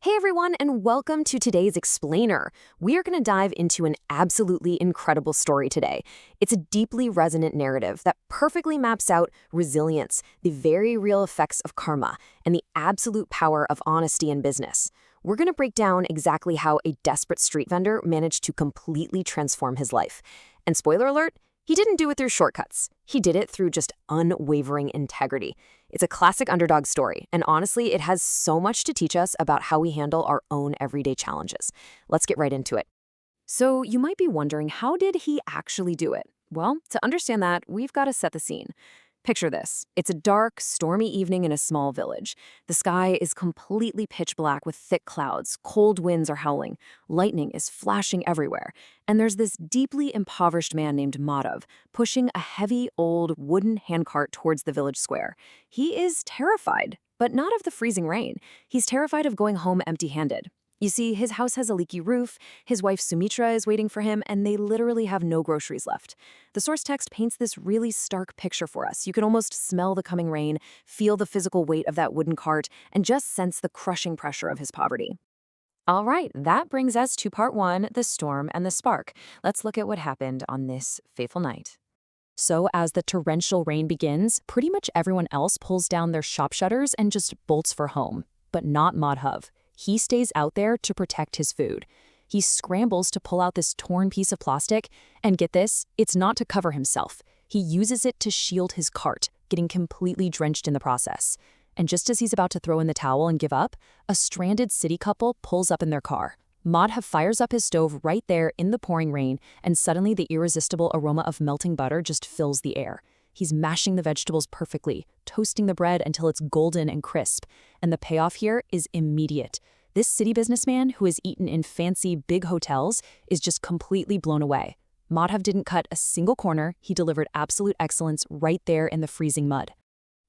Hey everyone, and welcome to today's Explainer. We are going to dive into an absolutely incredible story today. It's a deeply resonant narrative that perfectly maps out resilience, the very real effects of karma, and the absolute power of honesty in business. We're going to break down exactly how a desperate street vendor managed to completely transform his life. And spoiler alert, he didn't do it through shortcuts. He did it through just unwavering integrity. It's a classic underdog story, and honestly, it has so much to teach us about how we handle our own everyday challenges. Let's get right into it. So you might be wondering, how did he actually do it? Well, to understand that, we've got to set the scene. Picture this. It's a dark, stormy evening in a small village. The sky is completely pitch black with thick clouds, cold winds are howling, lightning is flashing everywhere, and there's this deeply impoverished man named Madhav pushing a heavy, old wooden handcart towards the village square. He is terrified, but not of the freezing rain. He's terrified of going home empty-handed. You see, his house has a leaky roof, his wife Sumitra is waiting for him, and they literally have no groceries left. The source text paints this really stark picture for us. You can almost smell the coming rain, feel the physical weight of that wooden cart, and just sense the crushing pressure of his poverty. All right, that brings us to part one, the storm and the spark. Let's look at what happened on this fateful night. So as the torrential rain begins, pretty much everyone else pulls down their shop shutters and just bolts for home. But not Madhav. He stays out there to protect his food. He scrambles to pull out this torn piece of plastic, and get this, it's not to cover himself. He uses it to shield his cart, getting completely drenched in the process. And just as he's about to throw in the towel and give up, a stranded city couple pulls up in their car. Madhav fires up his stove right there in the pouring rain, and suddenly the irresistible aroma of melting butter just fills the air. He's mashing the vegetables perfectly, toasting the bread until it's golden and crisp, and the payoff here is immediate. This city businessman, who has eaten in fancy, big hotels, is just completely blown away. Madhav didn't cut a single corner, he delivered absolute excellence right there in the freezing mud.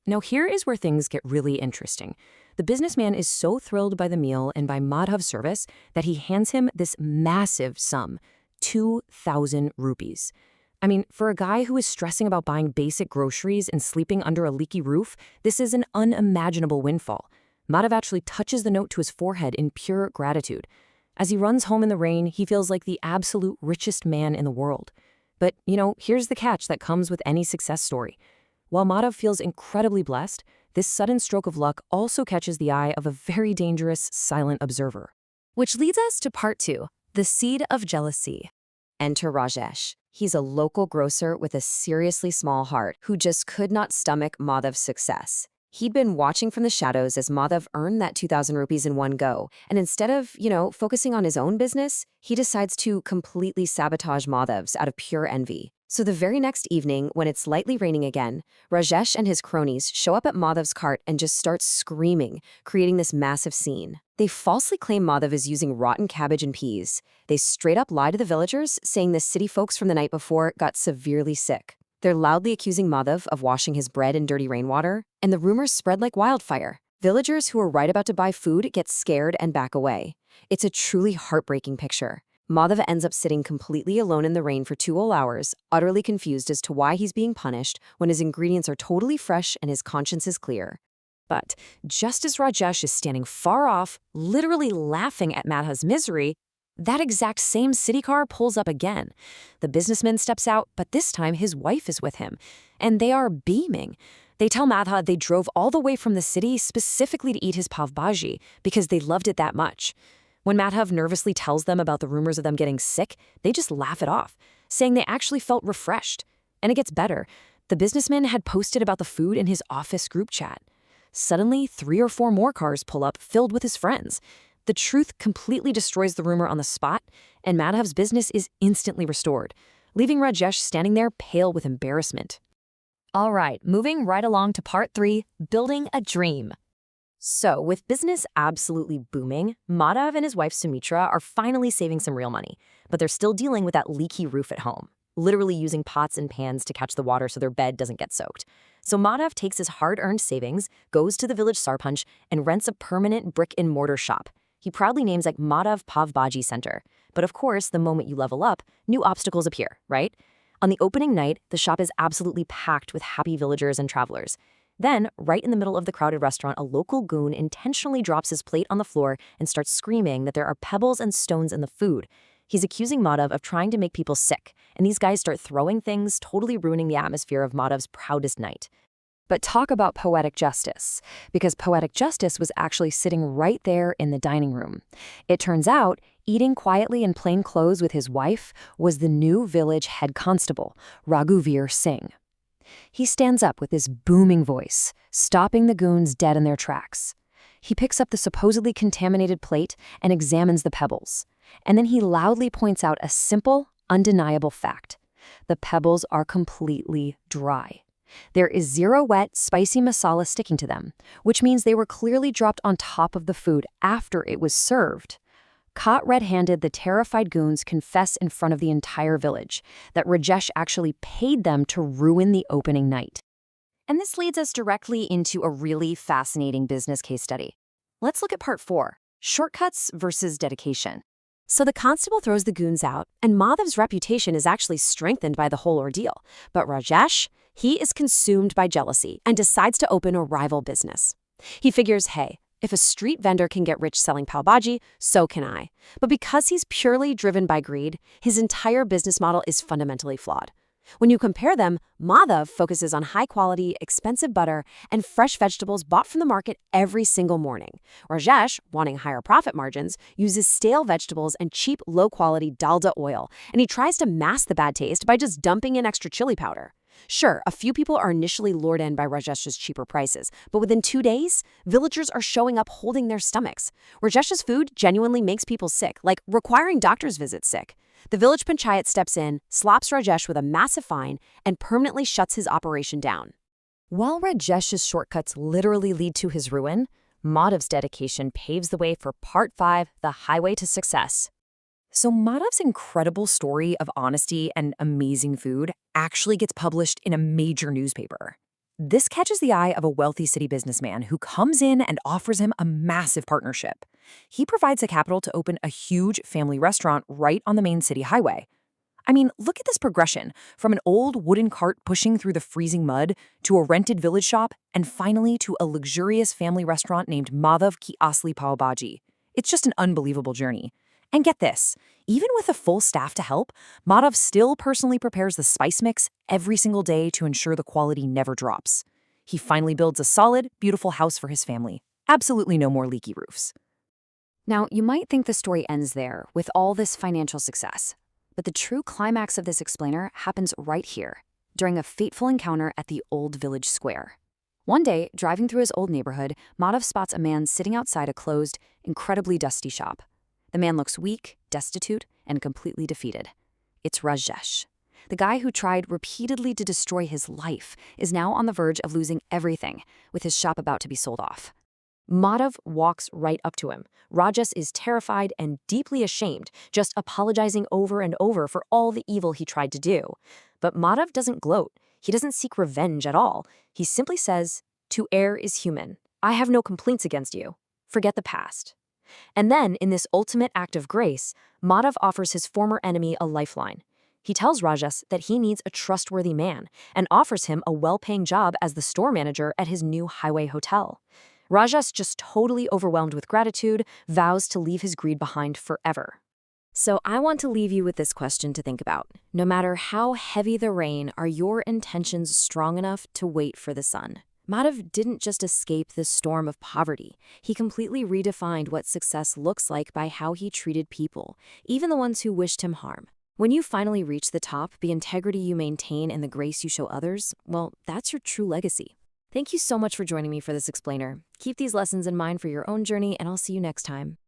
Now here is where things get really interesting. The businessman is so thrilled by the meal and by Madhav's service that he hands him this massive sum, 2,000 rupees. I mean, for a guy who is stressing about buying basic groceries and sleeping under a leaky roof, this is an unimaginable windfall. Madhav actually touches the note to his forehead in pure gratitude. As he runs home in the rain, he feels like the absolute richest man in the world. But, here's the catch that comes with any success story. While Madhav feels incredibly blessed, this sudden stroke of luck also catches the eye of a very dangerous, silent observer. Which leads us to part two, the seed of jealousy. Enter Rajesh. He's a local grocer with a seriously small heart who just could not stomach Madhav's success. He'd been watching from the shadows as Madhav earned that 2,000 rupees in one go, and instead of, focusing on his own business, he decides to completely sabotage Madhav's out of pure envy. So the very next evening, when it's lightly raining again, Rajesh and his cronies show up at Madhav's cart and just start screaming, creating this massive scene. They falsely claim Madhav is using rotten cabbage and peas. They straight up lie to the villagers, saying the city folks from the night before got severely sick. They're loudly accusing Madhav of washing his bread in dirty rainwater, and the rumors spread like wildfire. Villagers who are right about to buy food get scared and back away. It's a truly heartbreaking picture. Madhav ends up sitting completely alone in the rain for 2 whole hours, utterly confused as to why he's being punished when his ingredients are totally fresh and his conscience is clear. But just as Rajesh is standing far off, literally laughing at Madhav's misery, that exact same city car pulls up again. The businessman steps out, but this time his wife is with him, and they are beaming. They tell Madhav they drove all the way from the city specifically to eat his bhaji because they loved it that much. When Madhav nervously tells them about the rumors of them getting sick, they just laugh it off, saying they actually felt refreshed. And it gets better. The businessman had posted about the food in his office group chat. Suddenly, 3 or 4 more cars pull up filled with his friends. The truth completely destroys the rumor on the spot, and Madhav's business is instantly restored, leaving Rajesh standing there pale with embarrassment. All right, moving right along to part 3, building a dream. So, with business absolutely booming, Madhav and his wife Sumitra are finally saving some real money, but they're still dealing with that leaky roof at home, literally using pots and pans to catch the water so their bed doesn't get soaked. So Madhav takes his hard-earned savings, goes to the village sarpanch, and rents a permanent brick-and-mortar shop. He proudly names like Madhav Pav Bhaji Center. But of course, the moment you level up, new obstacles appear, right? On the opening night, the shop is absolutely packed with happy villagers and travelers. Then, right in the middle of the crowded restaurant, a local goon intentionally drops his plate on the floor and starts screaming that there are pebbles and stones in the food. He's accusing Madhav of trying to make people sick, and these guys start throwing things, totally ruining the atmosphere of Madhav's proudest night. But talk about poetic justice, because poetic justice was actually sitting right there in the dining room. It turns out, eating quietly in plain clothes with his wife was the new village head constable, Raghuveer Singh. He stands up with his booming voice, stopping the goons dead in their tracks. He picks up the supposedly contaminated plate and examines the pebbles. And then he loudly points out a simple, undeniable fact. The pebbles are completely dry. There is zero wet, spicy masala sticking to them, which means they were clearly dropped on top of the food after it was served. Caught red-handed, the terrified goons confess in front of the entire village that Rajesh actually paid them to ruin the opening night. And this leads us directly into a really fascinating business case study. Let's look at part 4, shortcuts versus dedication. So the constable throws the goons out, and Madhav's reputation is actually strengthened by the whole ordeal. But Rajesh, he is consumed by jealousy and decides to open a rival business. He figures, hey, if a street vendor can get rich selling pav bhaji, so can I. But because he's purely driven by greed, his entire business model is fundamentally flawed. When you compare them, Madhav focuses on high-quality, expensive butter and fresh vegetables bought from the market every single morning. Rajesh, wanting higher profit margins, uses stale vegetables and cheap, low-quality dalda oil, and he tries to mask the bad taste by just dumping in extra chili powder. Sure, a few people are initially lured in by Rajesh's cheaper prices, but within 2 days, villagers are showing up holding their stomachs. Rajesh's food genuinely makes people sick, like requiring doctor's visits sick. The village panchayat steps in, slaps Rajesh with a massive fine, and permanently shuts his operation down. While Rajesh's shortcuts literally lead to his ruin, Madhav's dedication paves the way for Part 5, the highway to success. So Madhav's incredible story of honesty and amazing food actually gets published in a major newspaper. This catches the eye of a wealthy city businessman who comes in and offers him a massive partnership. He provides the capital to open a huge family restaurant right on the main city highway. I mean, look at this progression, from an old wooden cart pushing through the freezing mud to a rented village shop and finally to a luxurious family restaurant named Madhav Ki Asli Pav Bhaji. It's just an unbelievable journey. And get this, even with a full staff to help, Madhav still personally prepares the spice mix every single day to ensure the quality never drops. He finally builds a solid, beautiful house for his family. Absolutely no more leaky roofs. Now, you might think the story ends there, with all this financial success. But the true climax of this explainer happens right here, during a fateful encounter at the old village square. One day, driving through his old neighborhood, Madhav spots a man sitting outside a closed, incredibly dusty shop. The man looks weak, destitute, and completely defeated. It's Rajesh. The guy who tried repeatedly to destroy his life is now on the verge of losing everything, with his shop about to be sold off. Madhav walks right up to him. Rajesh is terrified and deeply ashamed, just apologizing over and over for all the evil he tried to do. But Madhav doesn't gloat. He doesn't seek revenge at all. He simply says, "To err is human. I have no complaints against you. Forget the past." And then, in this ultimate act of grace, Madhav offers his former enemy a lifeline. He tells Rajesh that he needs a trustworthy man and offers him a well-paying job as the store manager at his new highway hotel. Rajesh, just totally overwhelmed with gratitude, vows to leave his greed behind forever. So I want to leave you with this question to think about. No matter how heavy the rain, are your intentions strong enough to wait for the sun? Madhav didn't just escape the storm of poverty. He completely redefined what success looks like by how he treated people, even the ones who wished him harm. When you finally reach the top, the integrity you maintain and the grace you show others, well, that's your true legacy. Thank you so much for joining me for this explainer. Keep these lessons in mind for your own journey, and I'll see you next time.